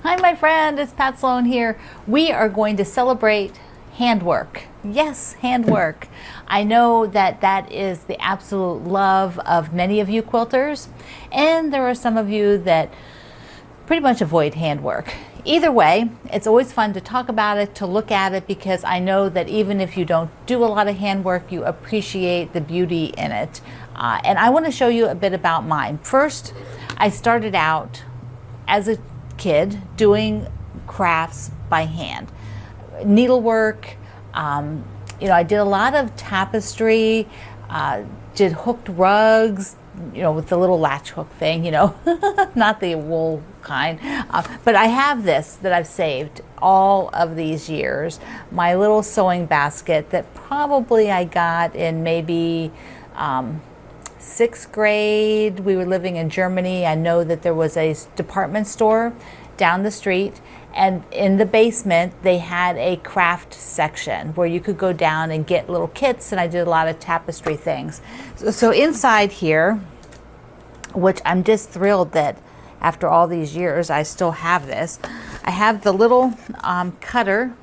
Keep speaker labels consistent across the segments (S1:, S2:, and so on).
S1: Hi, my friend, it's Pat Sloan here. We are going to celebrate handwork. Yes, handwork. I know that that is the absolute love of many of you quilters, and there are some of you that pretty much avoid handwork. Either way, it's always fun to talk about it, to look at it, because I know that even if you don't do a lot of handwork, you appreciate the beauty in it. And I want to show you a bit about mine. First, I started out as a kid doing crafts by hand. Needlework, I did a lot of tapestry, did hooked rugs, with the little latch hook thing, not the wool kind. But I have this that I've saved all of these years. My little sewing basket that probably I got in maybe 6th grade. We were living in Germany. I know that there was a department store down the street, and in the basement they had a craft section where you could go down and get little kits, and I did a lot of tapestry things. So inside here, which I'm just thrilled that after all these years I still have this, I have the little cutter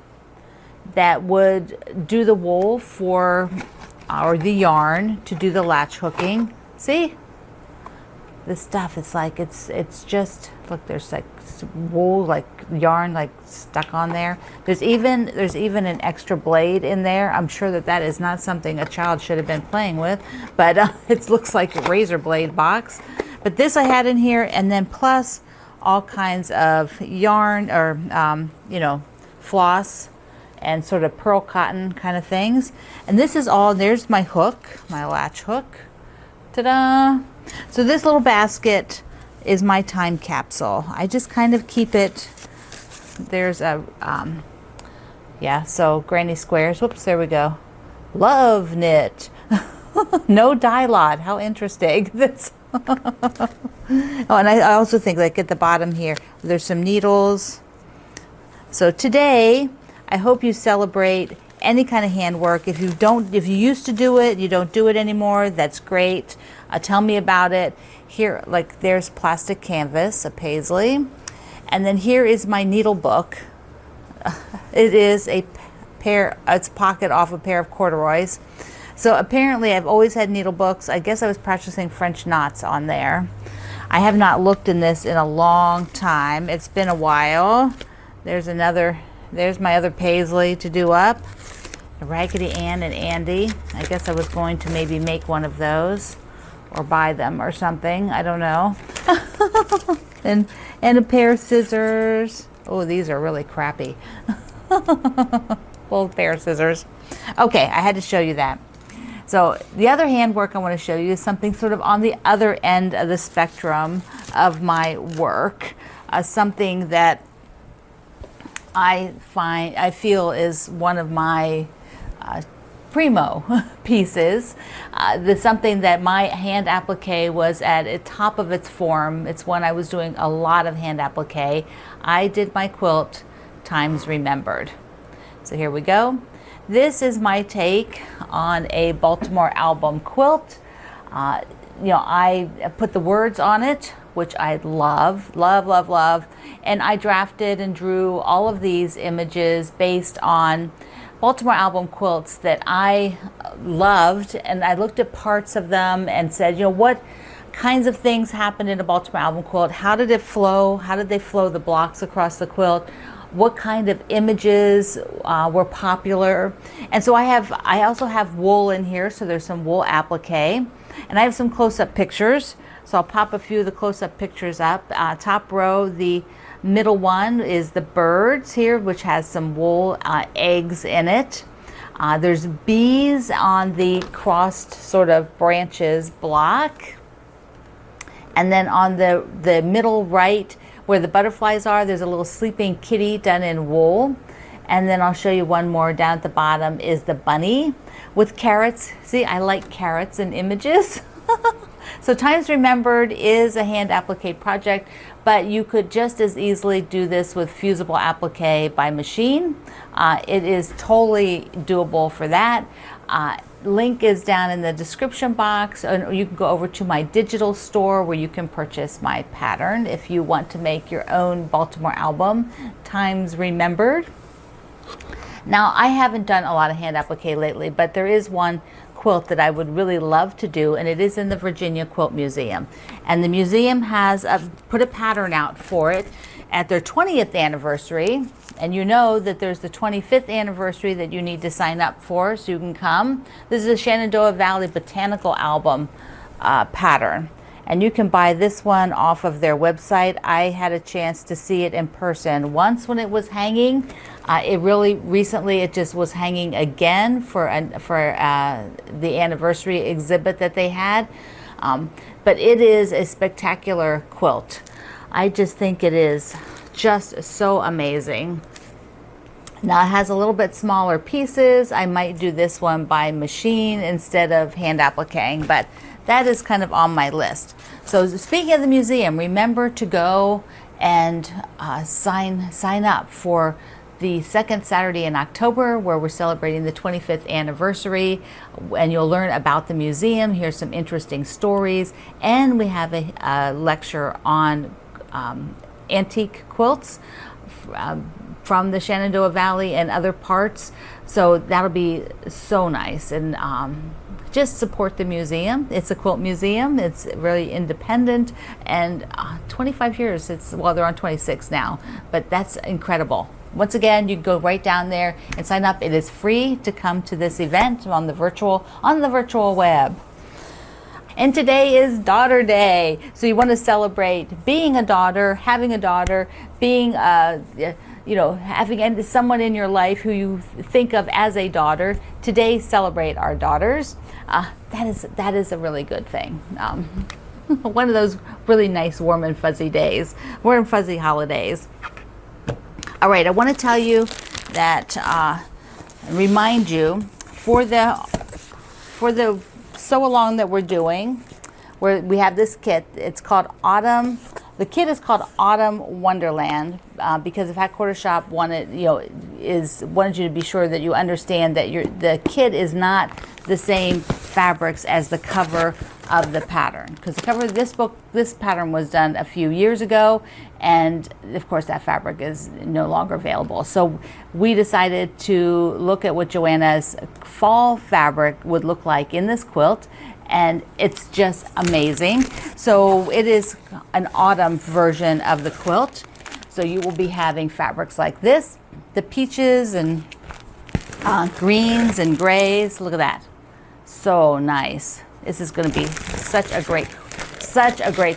S1: that would do the wool for, or the yarn to do the latch hooking. See? This stuff, it's like, it's just, look, there's like wool, like yarn, like stuck on there. There's even an extra blade in there. I'm sure that that is not something a child should have been playing with, but it looks like a razor blade box. But this I had in here, and then plus all kinds of yarn, or floss and sort of pearl cotton kind of things. And this is all, there's my hook, my latch hook. Ta-da! So this little basket is my time capsule. I just kind of keep it, there's a, so granny squares, whoops, there we go. Love knit. No dye lot, how interesting. That's oh, and I also think, like, at the bottom here, there's some needles. So today, I hope you celebrate any kind of handwork. If you used to do it, you don't do it anymore, that's great. Tell me about it. Here, like, there's plastic canvas, a paisley. And then here is my needle book. It is a pair, it's pocket off a pair of corduroys. So apparently I've always had needle books. I guess I was practicing French knots on there. I have not looked in this in a long time. It's been a while. There's my other paisley to do up. Raggedy Ann and Andy. I guess I was going to maybe make one of those or buy them or something. I don't know. and a pair of scissors. Oh, these are really crappy. Old pair of scissors. Okay, I had to show you that. So the other handwork I want to show you is something sort of on the other end of the spectrum of my work. Something that I feel is one of my primo pieces. Something that my hand applique was at the top of its form. It's when I was doing a lot of hand applique. I did my quilt Times Remembered. So here we go. This is my take on a Baltimore album quilt. I put the words on it, which I love, love, love, love. And I drafted and drew all of these images based on Baltimore album quilts that I loved. And I looked at parts of them and said, what kinds of things happened in a Baltimore album quilt? How did it flow? How did they flow the blocks across the quilt? What kind of images were popular? And so I also have wool in here, so there's some wool applique, and I have some close-up pictures. So I'll pop a few of the close-up pictures up. Top row, the middle one is the birds here, which has some wool eggs in it. There's bees on the crossed sort of branches block, and then on the middle right, where the butterflies are, there's a little sleeping kitty done in wool. And then I'll show you one more. Down at the bottom is the bunny with carrots. See, I like carrots in images. So Times Remembered is a hand applique project, but you could just as easily do this with fusible applique by machine. It is totally doable for that. link is down in the description box, or you can go over to my digital store where you can purchase my pattern if you want to make your own Baltimore album, Times Remembered. Now, I haven't done a lot of hand applique lately, but there is one quilt that I would really love to do, and it is in the Virginia Quilt Museum. And the museum has put a pattern out for it at their 20th anniversary. And you know that there's the 25th anniversary that you need to sign up for, so you can come. This is a Shenandoah Valley Botanical Album pattern. And you can buy this one off of their website. I had a chance to see it in person once when it was hanging. It really recently, it just was hanging again for the anniversary exhibit that they had. But it is a spectacular quilt. I just think it is just so amazing. Now, it has a little bit smaller pieces. I might do this one by machine instead of hand appliquing, but that is kind of on my list. So speaking of the museum, remember to go and sign up for the second Saturday in October, where we're celebrating the 25th anniversary, and you'll learn about the museum, hear some interesting stories, and we have a lecture on antique quilts from the Shenandoah Valley and other parts. So that'll be so nice. And just support the museum. It's a quilt museum. It's really independent, and 25 years. Well, they're on 26 now, but that's incredible. Once again, you can go right down there and sign up. It is free to come to this event on the virtual web. And today is Daughter Day. So you want to celebrate being a daughter, having a daughter, being having someone in your life who you think of as a daughter. Today, celebrate our daughters. That is a really good thing. One of those really nice warm and fuzzy days, warm and fuzzy holidays. All right, I want to tell you that, remind you, for the sew along that we're doing, where we have this kit. It's called Autumn. The kit is called Autumn Wonderland because the Fat Quarter Shop wanted you to be sure that you understand that the kit is not the same fabrics as the cover of the pattern, because the cover of this pattern was done a few years ago, and of course that fabric is no longer available. So we decided to look at what Joanna's fall fabric would look like in this quilt, and it's just amazing. So it is an autumn version of the quilt. So you will be having fabrics like this, the peaches and greens and grays. Look at that, so nice. This is going to be such a great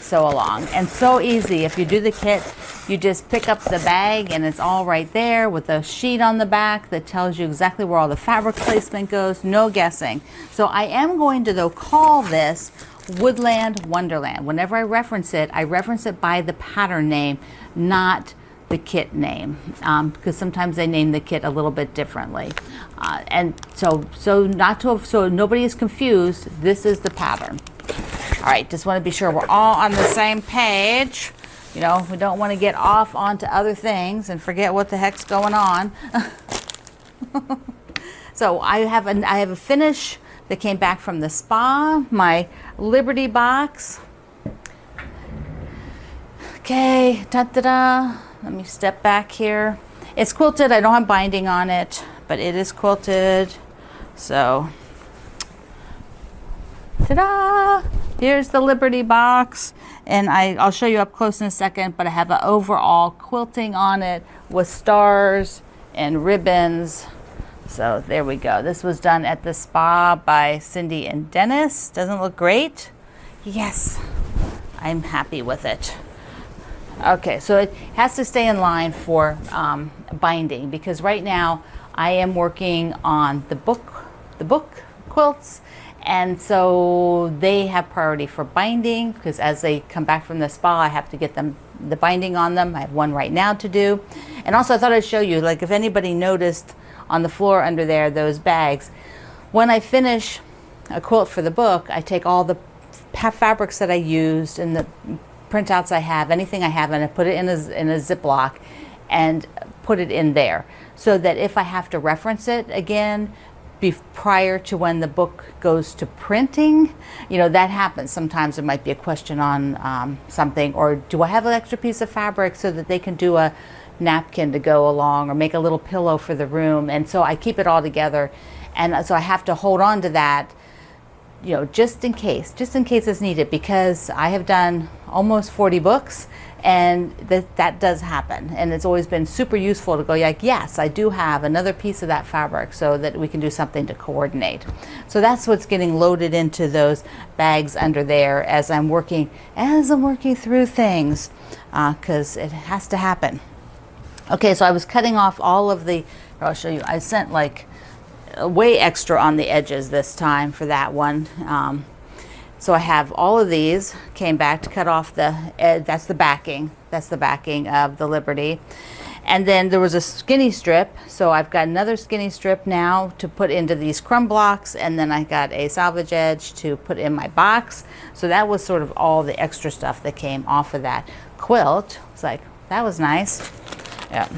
S1: sew along, and so easy. If you do the kit, you just pick up the bag and it's all right there with a sheet on the back that tells you exactly where all the fabric placement goes. No guessing. So I am going to, though, call this Woodland Wonderland. Whenever I reference it by the pattern name, not the kit name, because sometimes they name the kit a little bit differently, and so nobody is confused. This is the pattern. All right, just want to be sure we're all on the same page. We don't want to get off onto other things and forget what the heck's going on. So I have a finish that came back from the spa, my Liberty box. Okay, ta-da-da. Let me step back here. It's quilted. I don't have binding on it, but it is quilted. So, ta-da! Here's the Liberty box, and I'll show you up close in a second, but I have an overall quilting on it with stars and ribbons. So there we go. This was done at the spa by Cindy and Dennis. Doesn't look great? Yes, I'm happy with it. Okay, so it has to stay in line for binding, because right now I am working on the book quilts, and so they have priority for binding, because as they come back from the spa, I have to get them the binding on them. I have one right now to do. And also I thought I'd show you, like, if anybody noticed on the floor under there, those bags, when I finish a quilt for the book, I take all the fabrics that I used and the printouts I have, anything I have, and I put it in a Ziploc and put it in there, so that if I have to reference it again, prior to when the book goes to printing. You know, that happens. Sometimes there might be a question on something, or do I have an extra piece of fabric so that they can do a napkin to go along, or make a little pillow for the room. And so I keep it all together, and so I have to hold on to that, you know, just in case it's needed, because I have done almost 40 books, and that does happen. And it's always been super useful to go like, yes, I do have another piece of that fabric so that we can do something to coordinate. So that's what's getting loaded into those bags under there as I'm working through things, because it has to happen. Okay, so I was cutting off all of the, I'll show you, I sent like way extra on the edges this time for that one. So I have all of these, came back to cut off the, that's the backing of the Liberty. And then there was a skinny strip, so I've got another skinny strip now to put into these crumb blocks, and then I got a salvage edge to put in my box. So that was sort of all the extra stuff that came off of that quilt. It's like, that was nice. Yeah.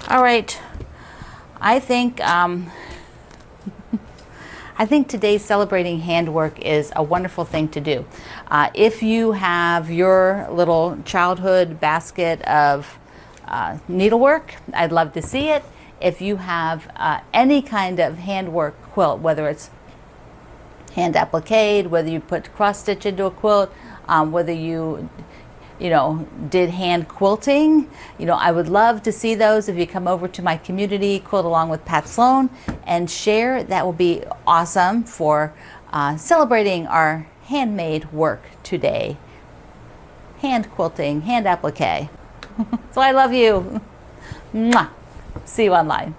S1: All right. I think today's Celebrating Handwork is a wonderful thing to do. If you have your little childhood basket of needlework, I'd love to see it. If you have any kind of handwork quilt, whether it's hand appliqued, whether you put cross stitch into a quilt, whether you did hand quilting, I would love to see those. If you come over to my community, Quilt Along with Pat Sloan, and share, that will be awesome for celebrating our handmade work today. Hand quilting, hand applique. So I love you. Mwah. See you online.